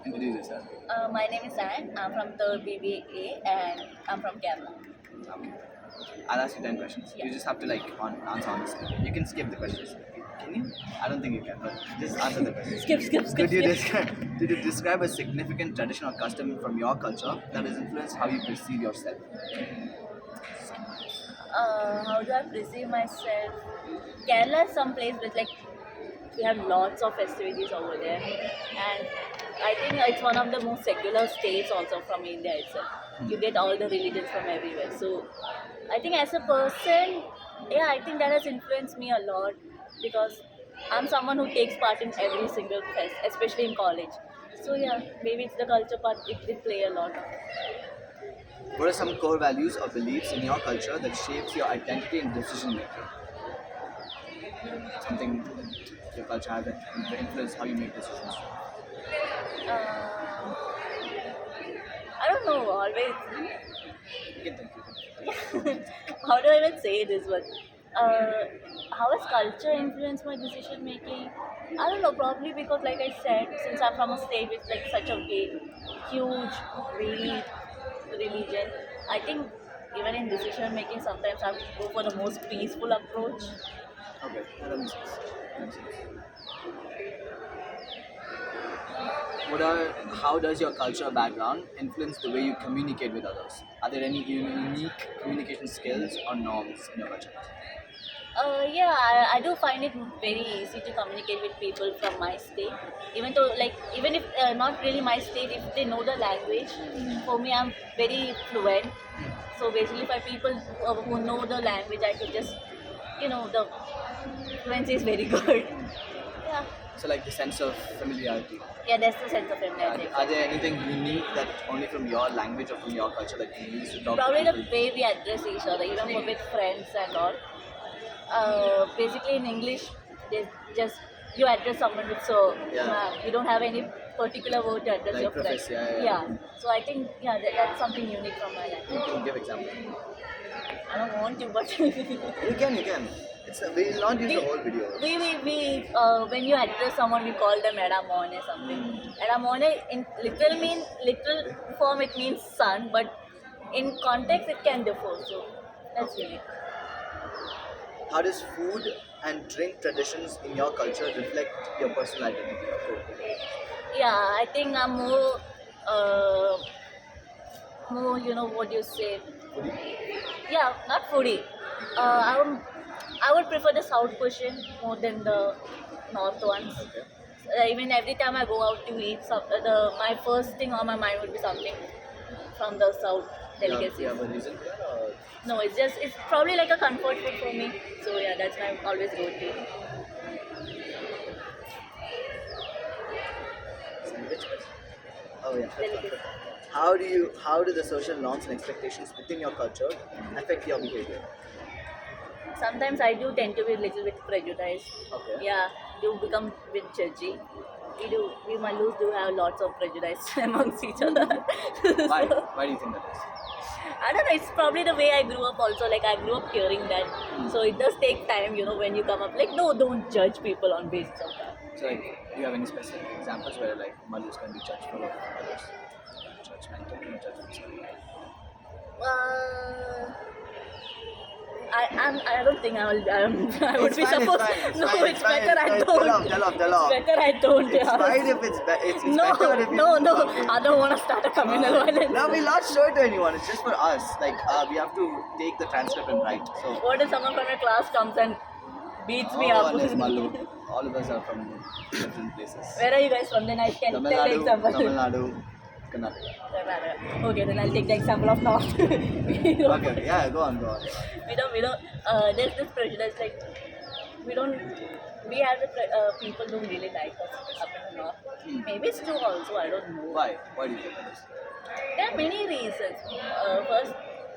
Introduce yourself. My name is Anne. I'm from 3yearBBA and I'm from Kerala. Okay. I'll ask you 10 questions. Yeah. You just have to answer honestly. You can skip the questions. Can you? I don't think you can, but just answer the questions. Skip. Could you describe a significant tradition or custom from your culture that has influenced how you perceive yourself? How do I perceive myself? Kerala is some place with we have lots of festivities over there, and I think it's one of the most secular states also from India itself. You get all the religions from everywhere. So I think as a person, yeah, I think that has influenced me a lot because I'm someone who takes part in every single fest, especially in college. So yeah, maybe it's the culture part. It did play a lot. What are some core values or beliefs in your culture that shapes your identity and decision making? Something that your culture has that influence how you make decisions. Uh, I don't know. Always. You can think. How do I even say this? But how has culture influenced my decision making? I don't know. Probably because, like I said, since I'm from a state with such a big, huge, varied religion, I think even in decision making, sometimes I have to go for the most peaceful approach. Okay, that makes sense. That makes sense. How does your cultural background influence the way you communicate with others? Are there any unique communication skills or norms in your culture? Yeah, I do find it very easy to communicate with people from my state. Even though, even if not really my state, if they know the language, for me, I'm very fluent. So basically, for people who know the language, I could just, the fluency is very good. Yeah, So like the sense of familiarity. yeah, that's the sense of familiarity. Are there anything unique that only from your language or from your culture that you use to talk Probably to the people? way we address each other, even with friends and all. Basically, in English, they just you address someone with so. Yeah. You don't have any particular word to address Like your friend. profess, yeah. So I think that's something unique from my You language. can give example. I don't want to, but You can. We will not use the whole video. when you address someone, we call them Edamone something. Edamone in literal form it means son, but in context it can differ. So that's unique. How does food and drink traditions in your culture reflect your personal identity? Yeah, I think I'm more, what you say. Yeah, not foodie. I would prefer the South cuisine more than the North ones. Okay. Even every time I go out to eat, my first thing on my mind would be something from the South delicacies. You have a reason for that? Or? No, it's probably like a comfort food for me. So yeah, that's my always go to. Which question? Oh yeah. Delicacy. How do the social norms and expectations within your culture affect your behavior? Sometimes I do tend to be a little bit prejudiced. Okay. Yeah, do become a bit judgy. We Mallus do have lots of prejudice amongst each other. Why? So, Why do you think that is? I don't know, it's probably the way I grew up also. I grew up hearing that. So it does take time, when you come up. No, don't judge people on basis of that. So do you have any specific examples where Mallus can be judgeful of others? Judgmental. I don't think I would It's be fine, supposed. It's better I don't. Tell off. It's better I don't. It's fine if it's No, better if you no. I don't want to start a communal violence. No, we'll not show it to anyone. It's just for us. We have to take the transcript and write. So. What if someone from your class comes and beats me up? There's MALLU. All of us are from different places. Where are you guys from? Then I can Tamil tell the example. Nadu, Karnataka. Okay, then I'll take the example of North. Okay, yeah, go on. We don't. There's this prejudice we have people don't really like us up in the North. Maybe it's true also. I don't know. Why? Why do you think that is? There are many reasons. First,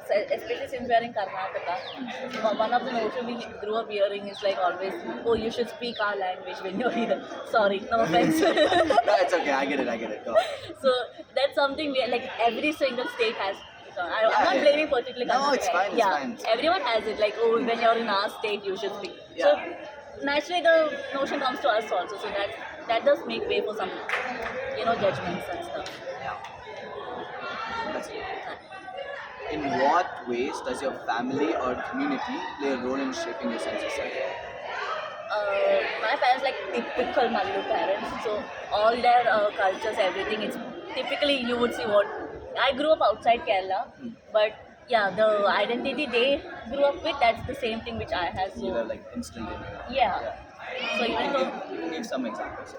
especially since we are in Karnataka, one of the notions we grew up hearing is always, oh, you should speak our language when you're here. Sorry, no offense. No, it's okay. I get it. Go on. So that's something we every single state has. I'm not blaming particularly Karnataka. No, it's fine. It's fine. Everyone has it. Oh, when you're in our state, you should speak. Yeah. So naturally, the notion comes to us also. So that does make way for some, judgments and stuff. Yeah. That's it. In what ways does your family or community play a role in shaping your sense of self? My parents like typical Mallu parents, so all their cultures, everything. It's typically you would see what I grew up outside Kerala, but yeah, the identity they grew up with, that's the same thing which I have. You So were like instilled in you. yeah, so You even can though give, you can give some examples.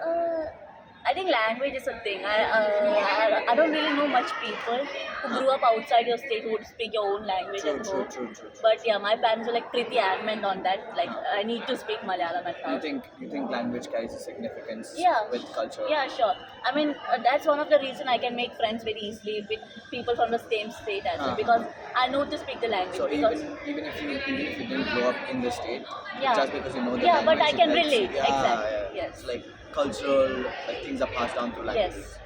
Uh, I think language is a thing. I don't really know much people who grew up outside your state who would speak your own language True, at true, home. true. But yeah, my parents were like pretty adamant on that. Like I need to speak Malayalam at You house. think language carries a significance Yeah. with culture? Yeah, sure. I mean, that's one of the reason I can make friends very easily with people from the same state as well, because I know to speak the language. So because even if you didn't grow up in the state, Yeah. just because you know the Yeah, language, but I it can helps you. relate. Yeah, Exactly. yeah. Yes. It's like cultural, like things are passed down through language. Yes.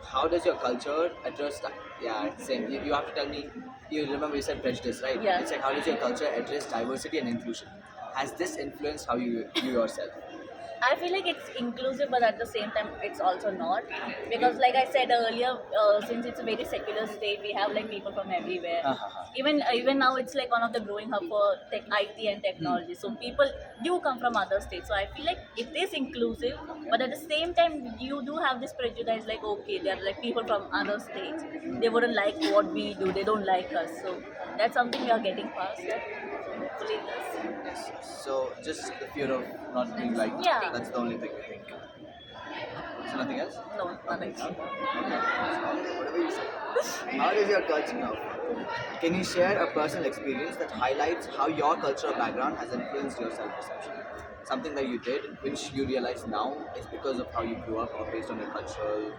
How does your culture address that? Yeah, same. You have to tell me. You remember you said prejudice, right? Yeah. It's like how does your culture address diversity and inclusion? Has this influenced how you yourself? I feel like it's inclusive, but at the same time, it's also not. Because, like I said earlier, since it's a very secular state, we have like people from everywhere. Even now, it's like one of the growing hub for tech, IT and technology. So people do come from other states. So I feel like it is inclusive, but at the same time, you do have this prejudice. Like, okay, they're like people from other states. They wouldn't like what we do. They don't like us. So that's something we are getting past. So hopefully, this. Yes. So just the fear of not being liked. Yeah. That's the only thing I think. So nothing else? No, nothing. Whatever you say. How is your culture now? Can you share a personal experience that highlights how your cultural background has influenced your self-perception? Something that you did, which you realize now is because of how you grew up or based on your cultural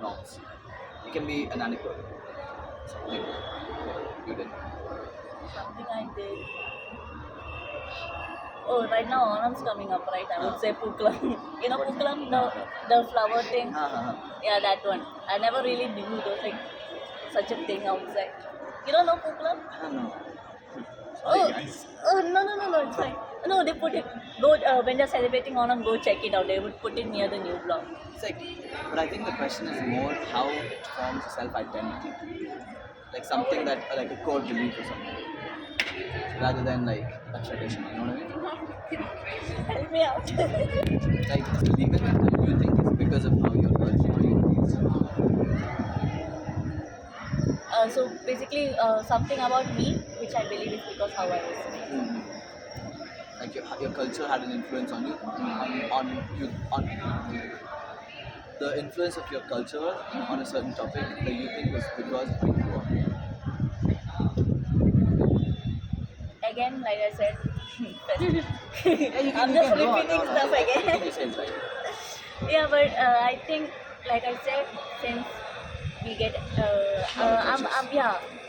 norms. It can be an anecdote. Something you did. Something I did. Oh, right now Onam's coming up, right? I would say Puklam. You know Puklam, the flower thing? Yeah, that one. I never really knew there was like such a thing outside. You don't know Puklam? I don't know. Oh, Sorry, guys. No, it's fine. No, they put it, go, when they're celebrating Onam, go check it out. They would put it near the new block. It's like, but I think the question is more how it forms self-identity. Like something that, like a core belief or something. Rather than like a tradition, you know what I mean? Help me out. Like believe it, and you think it's because of how your culture, how you So basically, something about me, which I believe is because how I was. like your culture had an influence on you, on the influence of your culture on a certain topic that you think was because of how you grew up. Again, like I said, Yeah, I'm just repeating stuff I again. think you said it right. Yeah, but I think, like I said, since we get,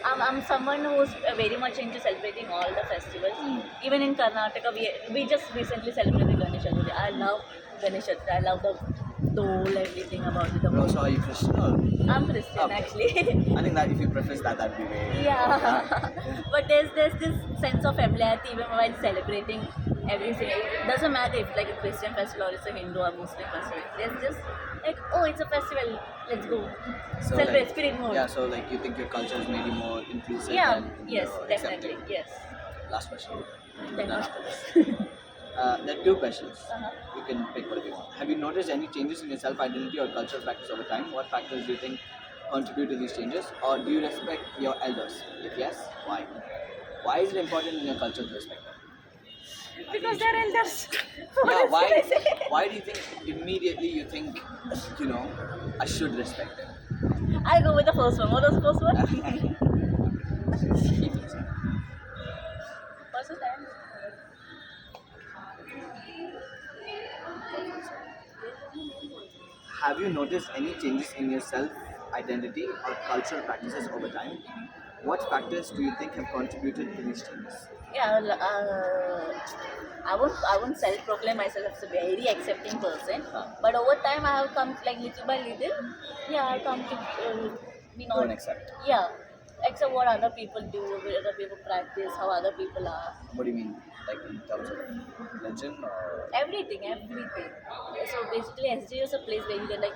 I'm someone who's very much into celebrating all the festivals. Even in Karnataka, we just recently celebrated Ganesh Chaturthi. I love Ganesh Chaturthi. I love the dole, everything about it. But also, are you Christian or? I'm Christian, Okay. actually. I think that if you preface that, that'd be way. Yeah, but there's this sense of familiarity even while celebrating everything. It doesn't matter if like a Christian festival or it's a Hindu or Muslim festival. There's just like, oh, it's a festival, let's go So, celebrate, like, spirit mode. Yeah, so like you think your culture is maybe more inclusive Yeah, and yes, accepting. definitely, yes. Last question. Then Last what? question. There are two questions. Uh-huh. You can pick whatever you want. Have you noticed any changes in your self-identity or cultural practice over time? What factors do you think contribute to these changes? Or do you respect your elders? If yes, why? Why is it important in your culture to respect them? Because they're elders. Yeah, why do you think immediately you think, I should respect them? I'll go with the first one. What was the first one? What's the time? Have you noticed any changes in your self-identity or cultural practices over time? What factors do you think have contributed to these changes? Yeah, I won't self-proclaim myself as a very accepting person, but over time I have come like little by little. Yeah, I come to be not. Don't accept. Yeah, Except what other people do, what other people practice, how other people are. What do you mean? Like in terms of religion or Everything. So basically, SJ is a place where you get like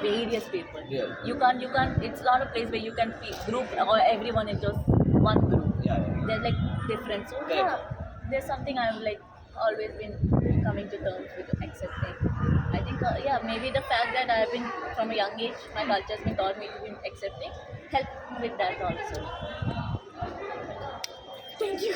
various people. Yeah. You can't. It's not a place where you can group or everyone into one group. yeah. They're like different. So Correct. yeah, there's something I've like always been coming to terms with accepting. I think yeah, maybe the fact that I've been from a young age, my culture has been taught me to be accepting, help with that also. Thank you.